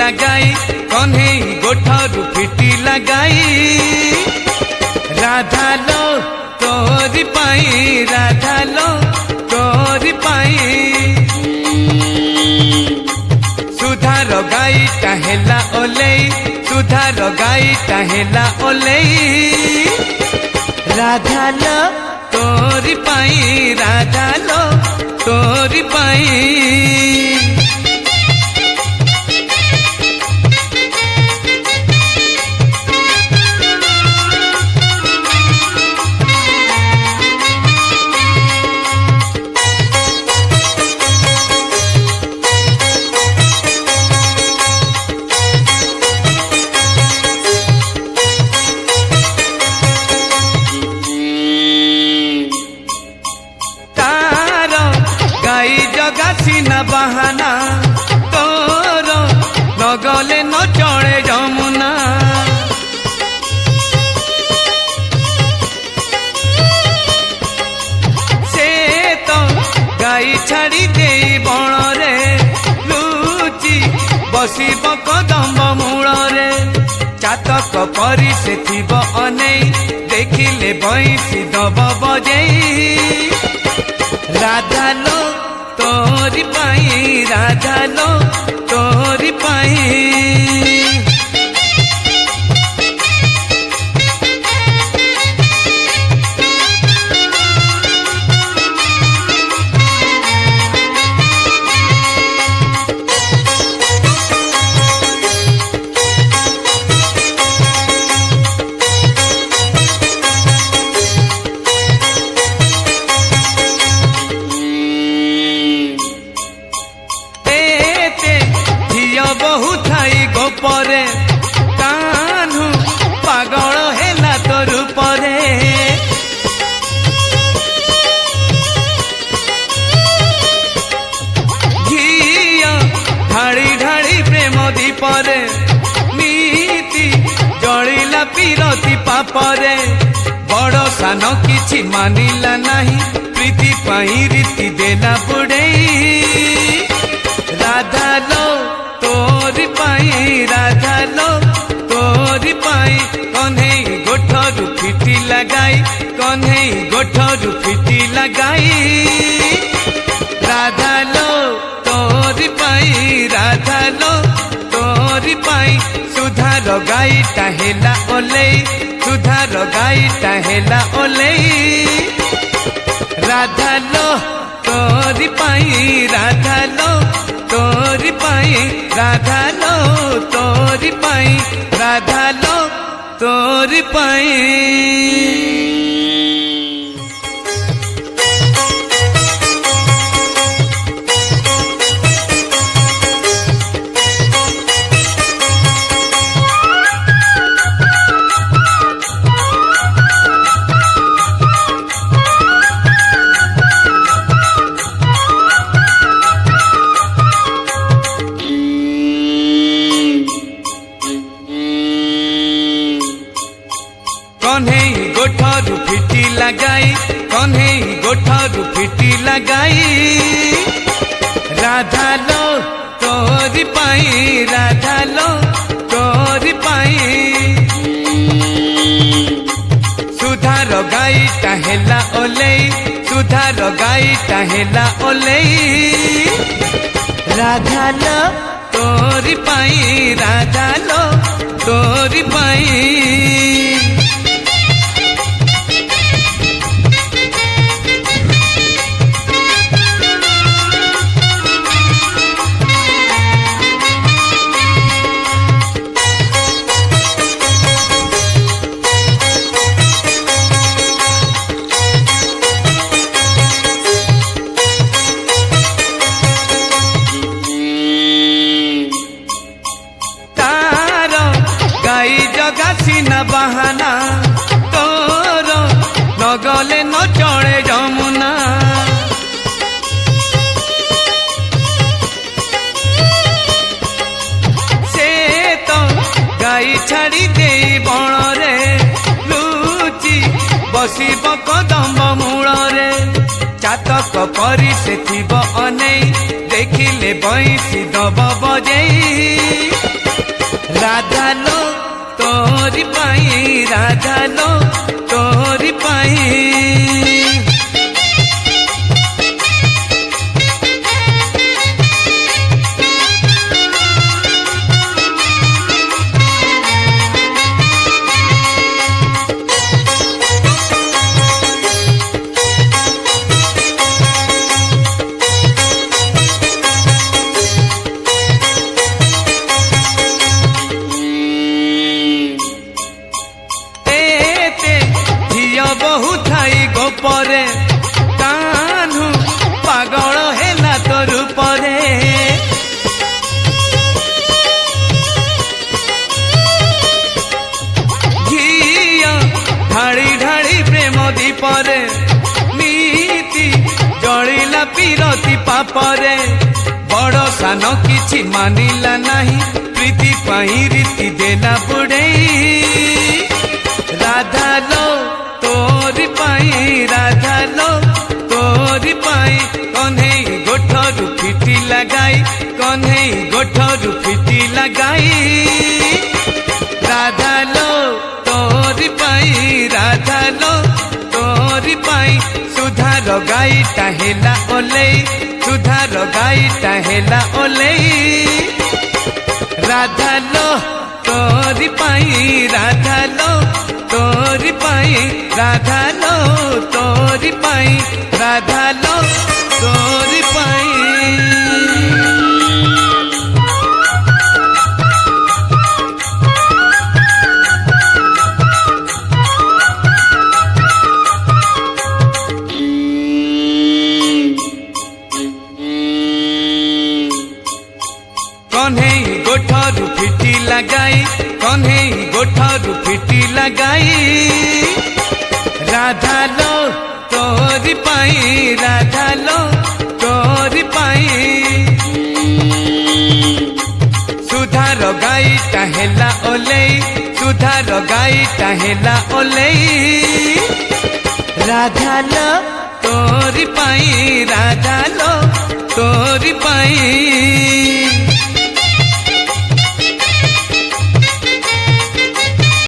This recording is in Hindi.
लगाई कन्हई गोठरू फिटी लगाई राधा लो तोरी पाई राधा लो तोरी पाई सुधार गाई टाहेला ओलेई सुधार गाई टाहेला ओलेई राधा लो तोरी पाई राधा लो तोरी पाई जगासीना बहाना तोर नगले न चढ़े जमुना से तो गाई छाड़ी दे बण रे लुचि बसिब कदम्ब मूल रे चातक परी से थिब अनेई देखिले बंसी दब बजेई राधा लो तोरी पाई राधा लो तोरी पाई बहुत थाई गोपरे कान्हू पागल हेला तोर परे घिया ढाड़ी ढाड़ी प्रेम दीपरे नीति जलिला पीरती पापरे बड़ सान किछि मानिला नाही प्रीति पाई रीति देला बुड़ेई राधा लो तोरी पाई राधा लो तोरी पाई कन्हई गोठरू फिटी लगाई कन्हई गोठरू फिटी लगाई राधा लो तोरी पाई राधा लो तोरी पाई सुधार गाई टाहेला ओलेई सुधार गाई टाहेला ओलेई राधा लो तोरी पाई राधा लो तोरी पाई राधा लो तोरी पाई राधा लो तोरी पाई कन्हई गोठरू फिटी लगाई कन्हई गोठरू फिटी लगाई राधा लो तोरी पाई राधा लो तोरी पाई सुधार गाई टाहेला ओलेई सुधार गाई टाहेला ओलेई राधा लो तोरी पाई राधा लो तोरी पाई जगासीना बहाना तोर नगले न चढ़े जमुना से तो गाई छाड़ी दे बण रे लुचि बसिब कदम्ब मूल रे चातक परी से थिब अनेई देखिले बंसी दब बजेई परे नीति जलिला पीरती पापरे बड़ सान किछि मानिला नाही प्रीति पाई रीति देला बुड़ेई राधा लो तोरी पाई राधा लो तोरी पाई कन्हई गोठरु फिटी लगाई कन्हई गोठरु फिटी लगाई राधा लो तोरी पाई राधा लो तोरी पाई सुधार गाई टाहेला ओलेई सुधार गाई टाहेला ओलेई राधा लो तोरी पाई राधा लो तोरी पाई राधा लो तोरी पाई राधा लो तोरी पाई कन्हई गोठरु फिटी लगाई कन्हई गोठरु फिटी लगाई राधा लो तोरी पाई राधा लो तोरी पाई सुधार गाई टाहेला ओलेई सुधार गाई टाहेला ओलेई राधा लो तोरी पाई राधा लो तोरी पाई